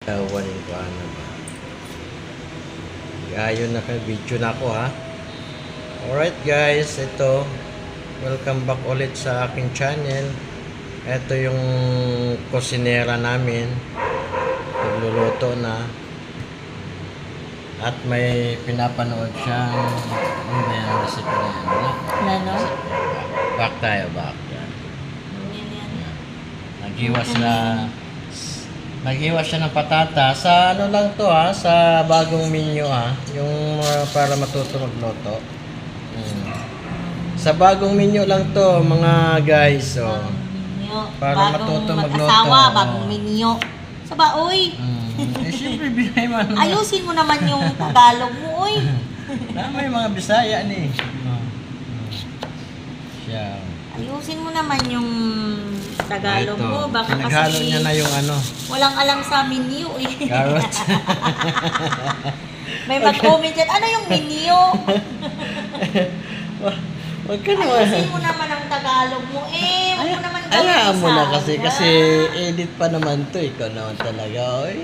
Tawanin ko ano ba? Gayon na ka video na ako ha. Alright guys, ito. Welcome back ulit sa aking channel. Ito yung kusinera namin. Nagluluto na. At may pinapanood siyang ano ba yan? Recipe na yan? Ano? Back tayo, back. Yan. Naghiwas siya ng patata. Sa ano lang to ha, sa bagong menu ha. Yung para matuto magluto. Sa bagong menu lang to mga guys. So, para matuto magluto. Mag-asawa, bagong menu. Saba, oy. Eh, siyempre, binay mo naman. Ayusin mo naman yung Tagalog mo, oy. May mga Bisaya ni. Siya. Ayusin mo naman yung Tagalog Ito. mo. Baka Pinaghalo kasi niya na yung ano. walang alam sa menu, eh. Carrots. May mag-comment dyan, ano yung menu? Wag ka naman. Ayusin mo naman ang Tagalog mo, eh. Huwag mo naman Ayaan mo na kasi. Bisaya. Kasi edit pa naman to. Ikaw naman talaga. Ay,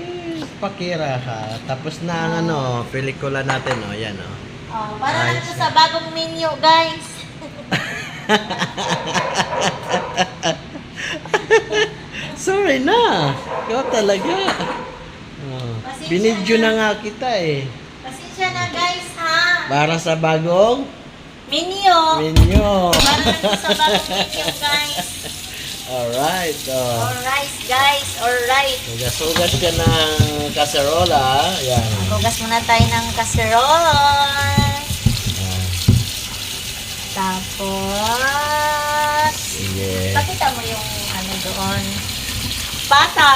pakira ka. Tapos na ang ano, pelikula natin. O, yan o. Oh, para lang ito sa bagong menu, guys. Sorry na. Ikaw talaga. Oh. Pasensya Binidyo na. na nga kita eh. Pasensya na, guys, ha? Para sa bagong Menu. menu. Para lang ito sa bagong menu, guys. Alright. Oh. Alright, guys. Alright. Sugas ka ng kaserola. Yan. Hugas muna tayo ng kaserol. Ah, Tapos, sige. pakita mo yung ano doon. Pata.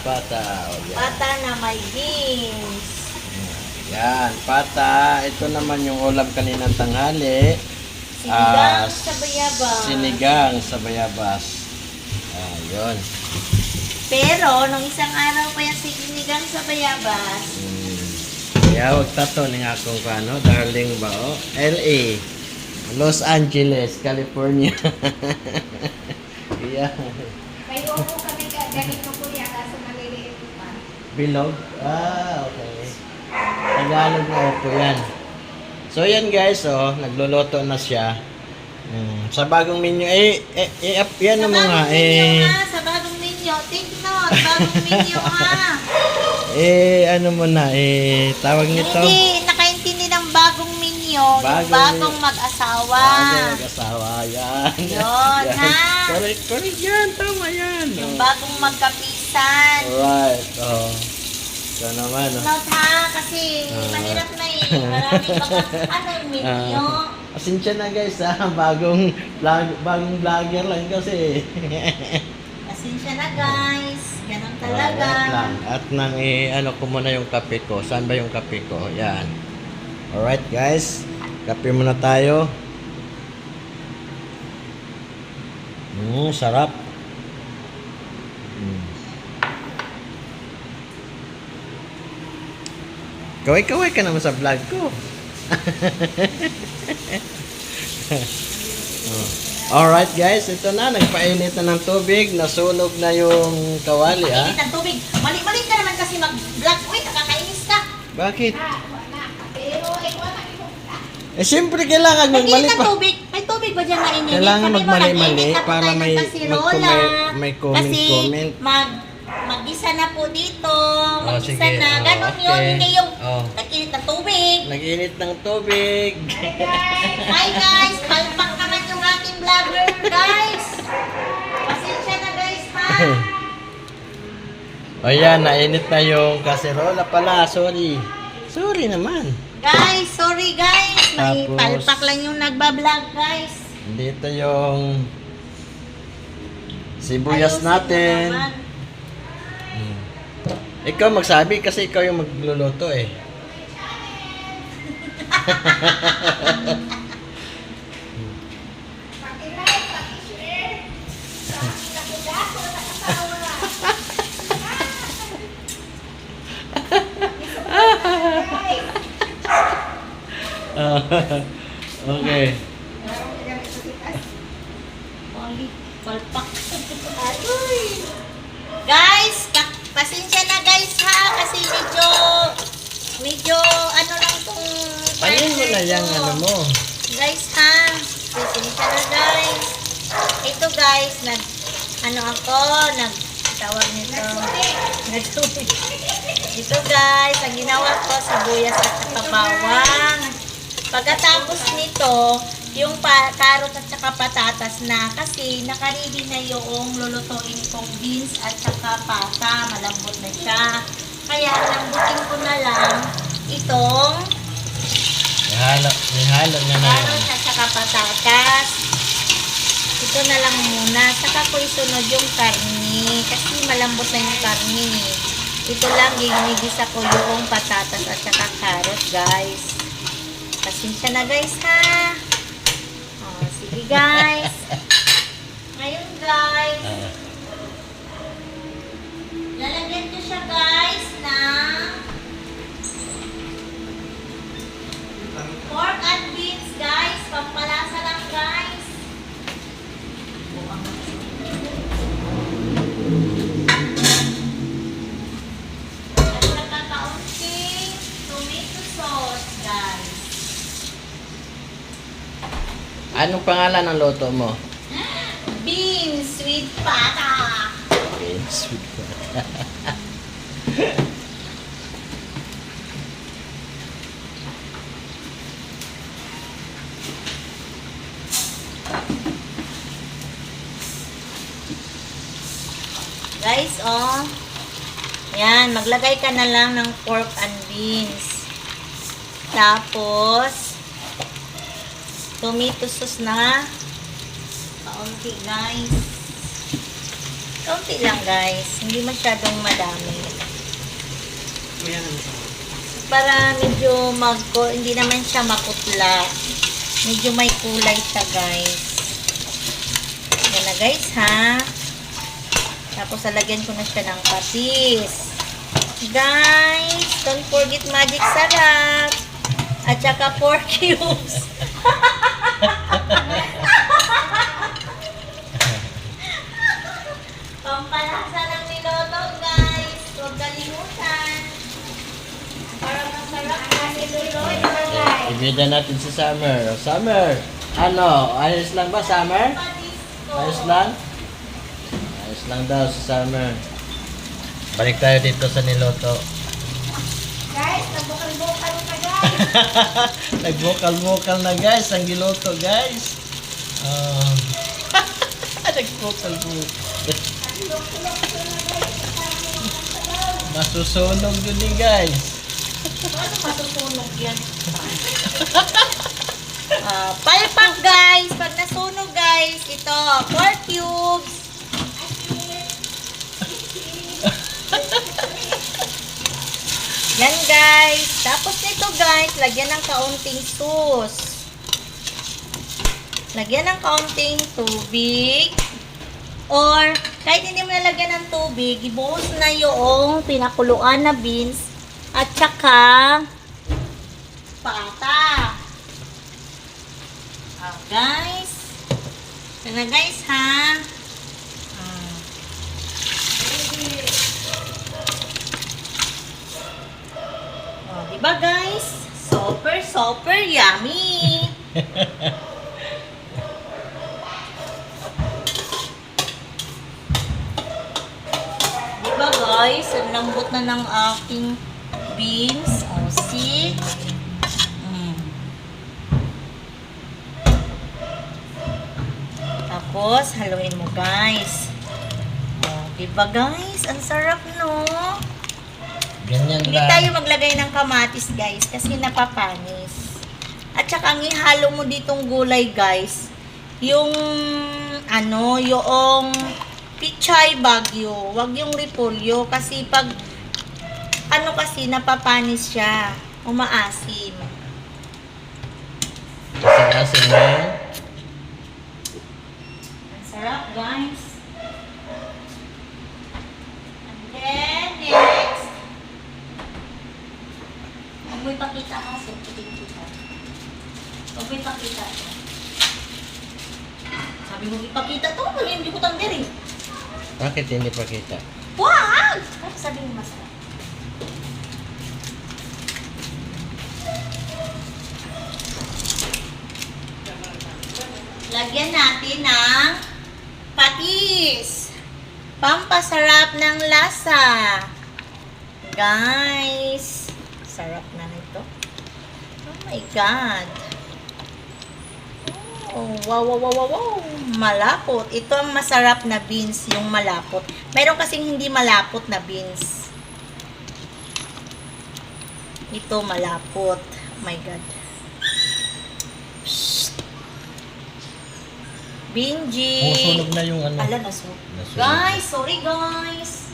Pata. O, yan. Pata na may beans. Yan, pata. Ito naman yung ulam kaninang tanghali. Sinigang sa bayabas. Sinigang sa bayabas. Ayun. Pero, nung isang araw pa yung sinigang sa bayabas, Kaya huwag tato ng akong kano, darling ba o? LA. Los Angeles, California. Yeah. May opo kami ganito kuya, kaso maliliit pa. Bilog? Okay. Tagalog na opo yan. So yan guys, nagluluto na siya. Sa bagong menu, yan sa ang mga, bagong menu ha, sa bagong menu, take note, bagong menu ha. ano mo na, tawag nito? Hindi nakaintindi ng bagong menu, yung bagong mag-asawa. Bagong mag-asawa, yan. Yun, Yan. ha? Correct yan, tama yan. Yung bagong magkapisan. Alright, ito naman, Note ha, kasi mahirap na eh. Marami baka, ano yung menu? Pasensya na guys, bagong vlogger lang kasi. Pasensya na guys. Ganun Alright talaga. lang. At nang ano ko muna yung kape ko. Saan ba yung kape ko? Yan. Alright guys, kape muna tayo. Sarap. Kaway-kaway ka naman sa vlog ko. Alright guys, ito na. Nagpainit na ng tubig. Nasunog na yung kawali ha. Init ng tubig. Mali-mali ka naman kasi mag-vlog. Uy, nakakainis ka. Bakit? Wala ka, pero wala ko. Siyempre kailangan Nag-init magmali ng pa. tubig. May tubig ba dyan na init? Kailangan Sabi mo, magmali-mali nag-init na po para tayo ng may kasirola. may comment. Kasi mag-isa na po dito. Mag-isa sige. na. Ganon Okay. yun. Hindi yung Oh. nag-init ng tubig. Nag-init ng tubig. Hi guys! Palpak naman yung ating vlogger, guys! Pasensya na guys, ha? O yan, nainit na yung kaserola pala. Sorry. Sorry naman. Guys, sorry guys. May Tapos, palpak lang yung nagbablog, guys. dito yung sibuyas Ayusin mo natin. naman. Ikaw magsabi kasi ikaw yung magluluto eh. Pag-ilike, pag-share. Nakudaso, nakatawa. Okay. Only palpak. Guys, pasensya na sayang ano mo. Guys ha, pasensya na guys. Ito guys, tawag nito. Nagsuwi. Ito guys, ang ginawa ko, sibuyas at saka bawang. Pagkatapos nito, yung carrot at saka patatas na kasi nakaready na yung lulutuin kong beans at saka pata. Malambot na siya. Kaya lambutin ko na lang itong Ihalo na na. carrot at saka patatas. Ito na lang muna. Saka ko isunod yung karni. Kasi malambot na yung karni. Ito lang, ginigisa ko yung patatas at saka carrot, guys. Pasensya na, guys, ha? Oh, sige, guys. Ngayon, guys, lalagyan ko siya, guys, ng pork and beans, guys. Pampalasa lang, guys. At saka kaunting tomato sauce, guys. Anong pangalan ng luto mo? Beans with pata. Sweet. Guys, oh. Yan, maglagay ka na lang ng pork and beans. Tapos, tomato sauce na kaunti, guys. Kaunti lang, guys. Hindi masyadong madami. Para medyo hindi naman siya maputla. Medyo may kulay siya, guys. Yan na, guys, ha? Tapos, lalagyan ko na siya ng patis. Guys, don't forget magic sarap. At saka pork cubes. Pampalasa ng niloto, guys. Huwag kalimutan. Parang masarap na niloto, guys. Ibida natin si Summer. Summer, ano? Ayos lang ba, Summer? Patis ko. Ayos lang? Ayos lang daw si Summer. Balik tayo dito sa niloto. Guys, nabukal-bukal ka guys. Nagbukal-bukal na guys ang giloto guys. Nagbukal-bukal. Masusunog yun eh guys. Paano masusunog yan? Palpak, guys. Pag nasunog, guys, ito, pork cubes. Yan, guys. Tapos nito, guys, lagyan ng kaunting sauce. Lagyan ng kaunting tubig. Or, kahit hindi mo nalagyan ng tubig, ibuhos na yung pinakuluan na beans at saka pata. Guys. Ito na, guys, ha? Diba, guys? Super, super yummy! Diba, guys? Ang lambot na ng aking beans. O, see? Tapos, haluin mo, guys. O, diba, guys? Ang sarap, no? Ganyan Hindi lang. tayo maglagay ng kamatis, guys, kasi napapanis. At saka ang ihalo mo ditong gulay, guys, yung yung pichay bagyo, wag yung repolyo kasi pag kasi napapanis siya, umaasim. Asin-asin mo yun. Ang sarap, guys. And then next, huwag mo ipakita kasi kita. Huwag mo ipakita. Sabi mo ipakita to, hindi ko tanggirin. Bakit hindi pa kita? Wag! Ay, sabi mo masarap. Lagyan natin ng patis. Pampasarap ng lasa. Guys, sarap na nito. Oh my God. Oh, wow, wow, wow, wow, wow. Malapot. Ito ang masarap na beans, yung malapot. Mayroon kasing hindi malapot na beans. Ito malapot. Oh my God. Binji. Sunog na yung ano. Ala, nasunog. Nasunog. Guys, sorry guys.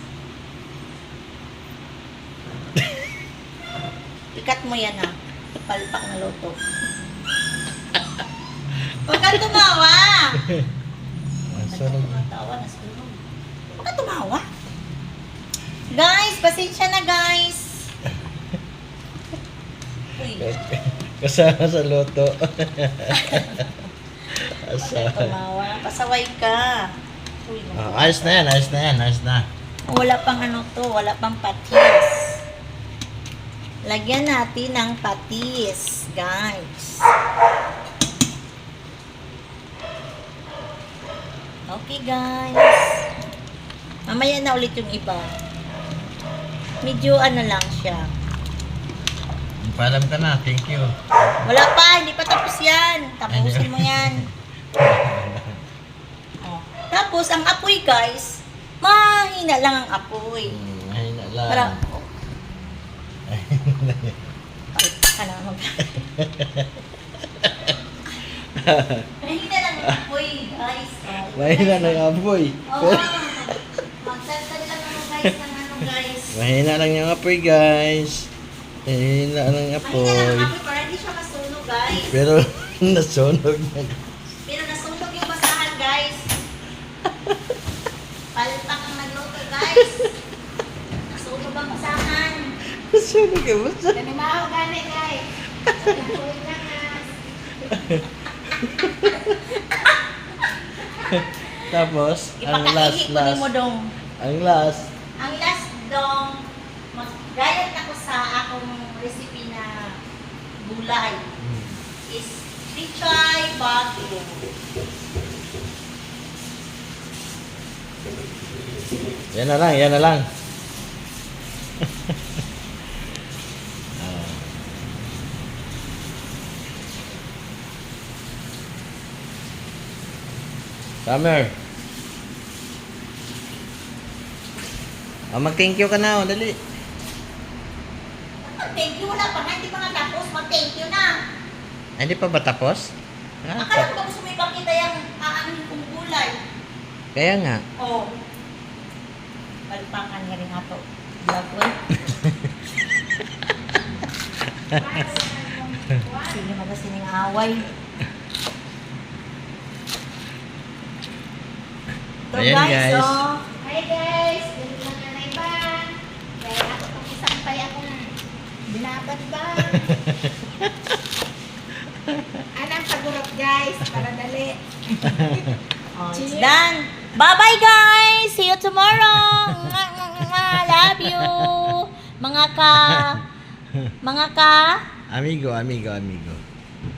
Ikat mo yan ha. Palpak na loto. Huwag kang tumawa. Sunog. Tawa na sunog. Huwag kang tumawa. Guys, pasensya na guys. Uy, Kasama sa loto. huwag kang tumawa. Pasaway ka. Uy, Ayos na yan, ayos na yan, ayos na. wala pang ano to, wala pang patis. Lagyan natin ng patis, guys. Okay, guys. Mamaya na ulit yung iba. Medyo ano lang siya. Paalam ka na, thank you. Wala pa, hindi pa tapos yan. Tapusin mo yan. Oh. Tapos, ang apoy, guys, mahina lang ang apoy. Mahina lang. Para, ano, mahina lang ang apoy, guys. Oh. Mahina na yung apoy. Oo. Magsalsal lang ako, guys, ng ano, guys. Mahina lang yung apoy, guys. Mahina lang yung Mahina lang apoy. ang apoy para hindi siya masunog, guys. Pero nasunog na. Pero nasunog yung basahan, guys. Palpak ang nagluto, guys. Nasunog ang basahan. Nasunog yung basa. Nanimaho gani guys. Nagpuin lang Tapos, ang last, Ipakaihi ko ni mo dong. Ang last. Ang last dong, mag-gayat ako sa akong recipe na gulay is pichay bagyo. Yan na lang, yan na lang. Summer. Mag-thank you ka na, dali. Thank you, wala pa nga, hindi pa nga tapos. Mag-thank you na. Ay, hindi pa ba tapos? Akala ko ba gusto mo ipakita yung aanin kong gulay? Kaya nga. Oh. Palpakan nga rin ato. Vlog ko. Sige magasining away. So Ayan, guys. oh, Hi guys, ganun lang nga na iba. Kaya ako pang isang pay akong binabad ba? Anong pagurot guys, para dali. oh, it's done. Bye-bye guys! See you tomorrow! Love you! Mga ka Amigo.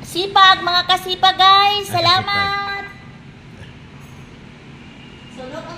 sipag, mga kasipag guys! Salamat! Sulok ang